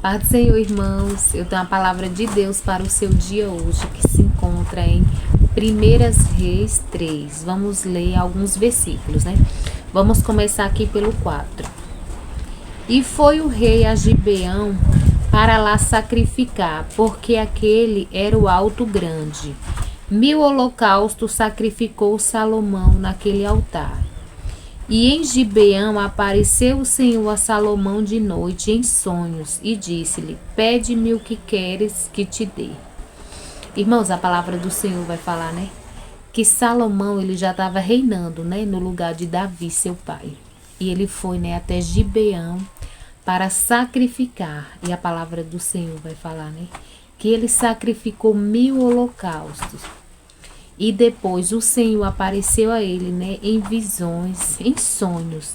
Paz do Senhor, irmãos. Eu tenho a palavra de Deus para o seu dia hoje, que se encontra em 1 Reis 3. Vamos ler alguns versículos, né? Vamos começar aqui pelo 4. E foi o rei a Gibeão para lá sacrificar, porque aquele era o alto grande. 1000 holocaustos sacrificou Salomão naquele altar. E em Gibeão apareceu o Senhor a Salomão de noite em sonhos e disse-lhe: pede-me o que queres que te dê. Irmãos, a palavra do Senhor vai falar, né? Que Salomão, ele já estava reinando, né? No lugar de Davi, seu pai. E ele foi, né? Até Gibeão para sacrificar. E a palavra do Senhor vai falar, né? Que ele sacrificou 1000 holocaustos. E depois o Senhor apareceu a ele, né, em visões, em sonhos.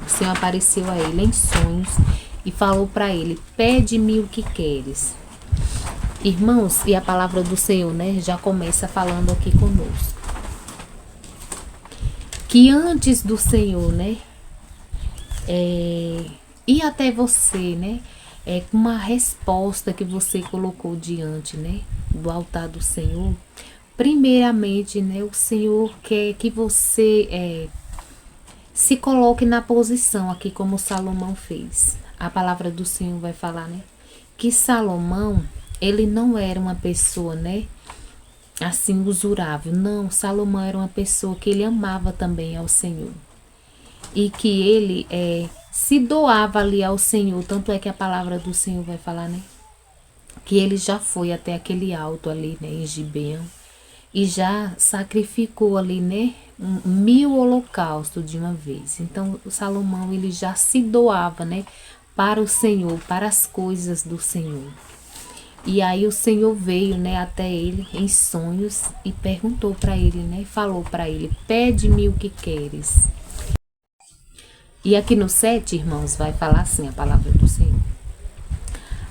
O Senhor apareceu a ele em sonhos e falou para ele: pede-me o que queres. Irmãos, e a palavra do Senhor, né, já começa falando aqui conosco. Que antes do Senhor, né, ir até você, né, com uma resposta que você colocou diante, né, do altar do Senhor. Primeiramente, né, o Senhor quer que você se coloque na posição aqui como Salomão fez. A palavra do Senhor vai falar, né, que Salomão, ele não era uma pessoa, né, assim, usurável. Não, Salomão era uma pessoa que ele amava também ao Senhor. E que ele se doava ali ao Senhor. Tanto é que a palavra do Senhor vai falar, né, que ele já foi até aquele alto ali, né, em Gibeão. E já sacrificou ali, né, 1000 holocaustos de uma vez. Então, o Salomão, ele já se doava, né, para o Senhor, para as coisas do Senhor. E aí o Senhor veio, né, até ele em sonhos e perguntou para ele, né, falou para ele: pede-me o que queres. E aqui no 7, irmãos, vai falar assim a palavra do Senhor.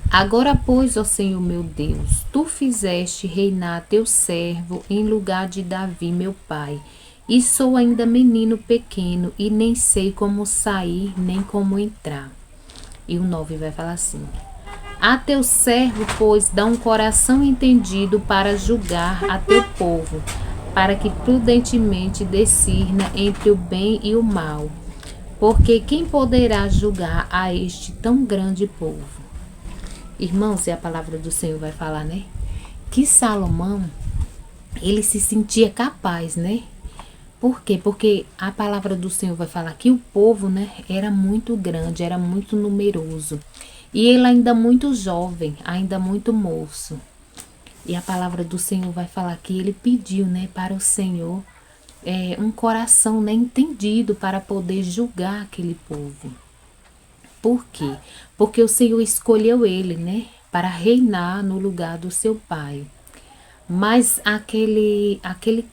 Agora, pois, ó Senhor meu Deus, tu fizeste reinar teu servo em lugar de Davi, meu pai, e sou ainda menino pequeno, e nem sei como sair, nem como entrar. E o 9 vai falar assim: a teu servo, pois, dá um coração entendido para julgar a teu povo, para que prudentemente discirna entre o bem e o mal. Porque quem poderá julgar a este tão grande povo? Irmãos, e a palavra do Senhor vai falar, né, que Salomão, ele se sentia capaz, né? Por quê? Porque a palavra do Senhor vai falar que o povo, né, era muito grande, era muito numeroso. E ele ainda muito jovem, ainda muito moço. E a palavra do Senhor vai falar que ele pediu, né, para o Senhor um coração, né, entendido para poder julgar aquele povo. Por quê? Porque o Senhor escolheu ele, né, para reinar no lugar do seu pai. Mas aquele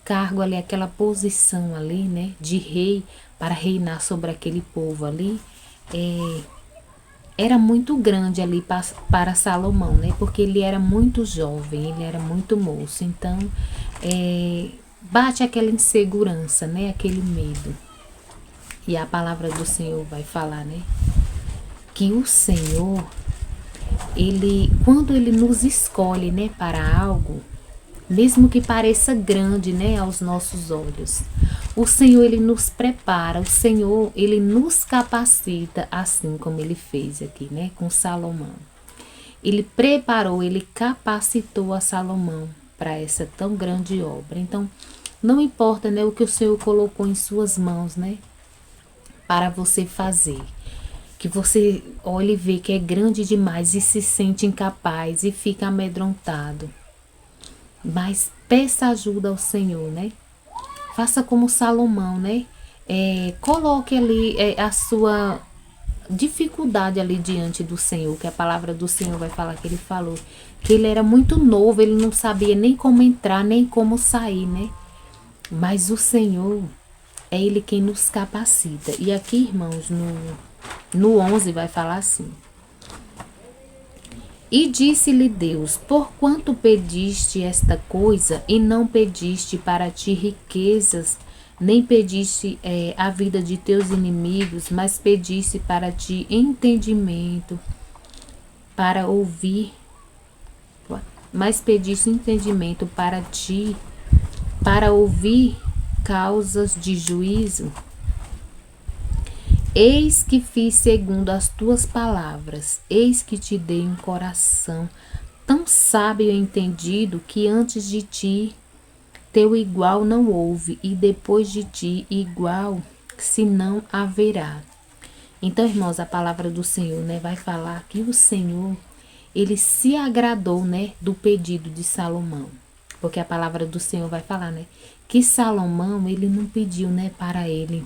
cargo ali, aquela posição ali, né, de rei, para reinar sobre aquele povo ali, era muito grande ali para Salomão, né, porque ele era muito jovem, ele era muito moço. Então, bate aquela insegurança, né, aquele medo. E a palavra do Senhor vai falar, né, que o Senhor, ele, quando ele nos escolhe, né, para algo, mesmo que pareça grande, né, aos nossos olhos, o Senhor, ele nos prepara, o Senhor, ele nos capacita, assim como ele fez aqui, né, com Salomão. Ele preparou, ele capacitou a Salomão para essa tão grande obra. Então, não importa, né, o que o Senhor colocou em suas mãos, né, para você fazer. Que você olhe e vê que é grande demais e se sente incapaz e fica amedrontado. Mas peça ajuda ao Senhor, né? Faça como Salomão, né? Coloque ali a sua dificuldade ali diante do Senhor, que a palavra do Senhor vai falar que ele falou. Que ele era muito novo, ele não sabia nem como entrar, nem como sair, né? Mas o Senhor, é ele quem nos capacita. E aqui, irmãos, no 11 vai falar assim: e disse-lhe Deus: porquanto pediste esta coisa, e não pediste para ti riquezas, nem pediste a vida de teus inimigos, mas pediste para ti entendimento para ouvir, mas pediste entendimento para ti, para ouvir causas de juízo. Eis que fiz segundo as tuas palavras, eis que te dei um coração tão sábio e entendido que antes de ti teu igual não houve, e depois de ti igual se não haverá. Então, irmãos, a palavra do Senhor, né, vai falar que o Senhor, ele se agradou, né, do pedido de Salomão. Porque a palavra do Senhor vai falar, né, que Salomão, ele não pediu, né, para ele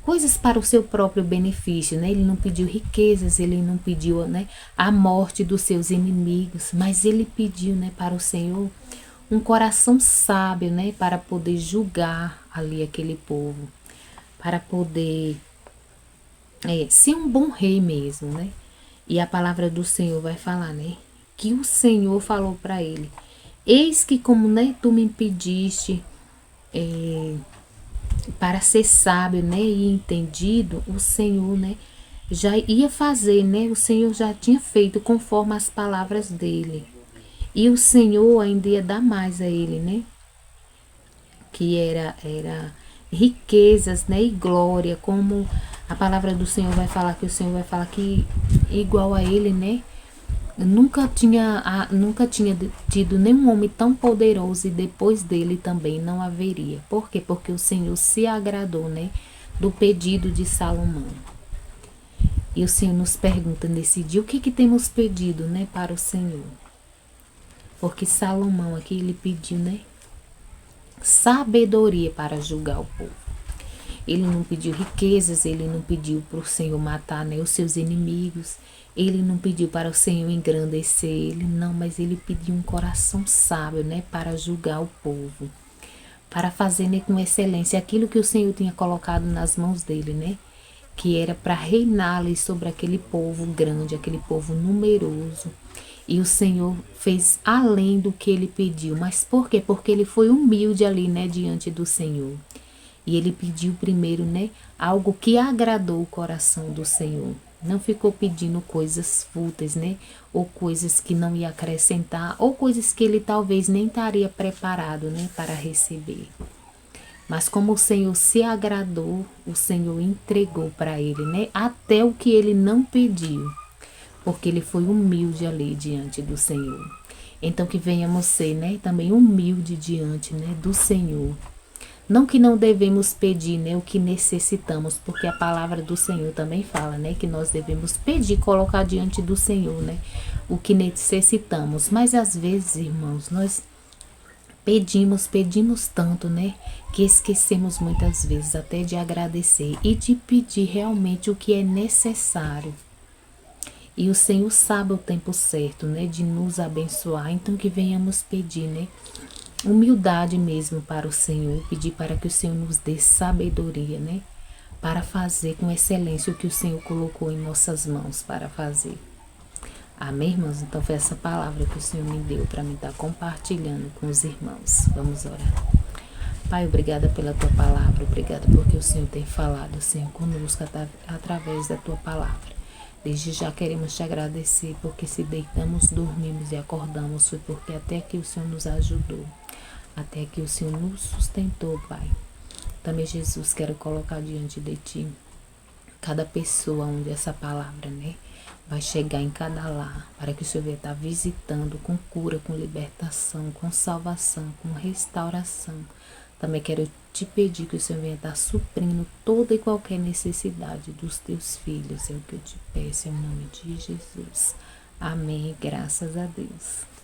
coisas para o seu próprio benefício, né? Ele não pediu riquezas, ele não pediu, né, a morte dos seus inimigos, mas ele pediu, né, para o Senhor um coração sábio, né, para poder julgar ali aquele povo, para poder ser um bom rei mesmo, né? E a palavra do Senhor vai falar, né, que o Senhor falou para ele: eis que como, né, tu me pediste para ser sábio, né, e entendido, o Senhor, né, já ia fazer, né, o Senhor já tinha feito conforme as palavras dele. E o Senhor ainda ia dar mais a ele, né, que era riquezas, né, e glória, como a palavra do Senhor vai falar, que o Senhor vai falar que igual a ele, né, nunca tinha tido nenhum homem tão poderoso, e depois dele também não haveria. Por quê? Porque o Senhor se agradou, né, do pedido de Salomão. E o Senhor nos pergunta nesse dia, o que temos pedido, né, para o Senhor? Porque Salomão aqui, ele pediu, né, sabedoria para julgar o povo. Ele não pediu riquezas, ele não pediu para o Senhor matar, né, os seus inimigos. Ele não pediu para o Senhor engrandecer ele, não, mas ele pediu um coração sábio, né, para julgar o povo, para fazer, né, com excelência aquilo que o Senhor tinha colocado nas mãos dele, né, que era para reinar ali sobre aquele povo grande, aquele povo numeroso. E o Senhor fez além do que ele pediu. Mas por quê? Porque ele foi humilde ali, né, diante do Senhor. E ele pediu primeiro, né, algo que agradou o coração do Senhor. Não ficou pedindo coisas fúteis, né, ou coisas que não ia acrescentar, ou coisas que ele talvez nem estaria preparado, né, para receber. Mas como o Senhor se agradou, o Senhor entregou para ele, né, até o que ele não pediu, porque ele foi humilde ali diante do Senhor. Então que venhamos ser, né, também humilde diante, né, do Senhor. Não que não devemos pedir, né, o que necessitamos, porque a palavra do Senhor também fala, né, que nós devemos pedir, colocar diante do Senhor, né, o que necessitamos. Mas às vezes, irmãos, nós pedimos tanto, né, que esquecemos muitas vezes até de agradecer e de pedir realmente o que é necessário. E o Senhor sabe o tempo certo, né, de nos abençoar. Então que venhamos pedir, né, humildade mesmo para o Senhor, pedir para que o Senhor nos dê sabedoria, né, para fazer com excelência o que o Senhor colocou em nossas mãos para fazer. Amém, irmãos? Então foi essa palavra que o Senhor me deu para me estar compartilhando com os irmãos. Vamos orar. Pai, obrigada pela tua palavra, obrigada porque o Senhor tem falado, Senhor, conosco através da tua palavra. Desde já queremos te agradecer, porque se deitamos, dormimos e acordamos, foi porque até aqui o Senhor nos ajudou, até aqui o Senhor nos sustentou, Pai. Também, Jesus, quero colocar diante de Ti cada pessoa onde essa palavra, né, vai chegar em cada lar, para que o Senhor venha estar visitando com cura, com libertação, com salvação, com restauração. Também quero te pedir que o Senhor venha estar suprindo toda e qualquer necessidade dos teus filhos. É o que eu te peço em nome de Jesus. Amém. Graças a Deus.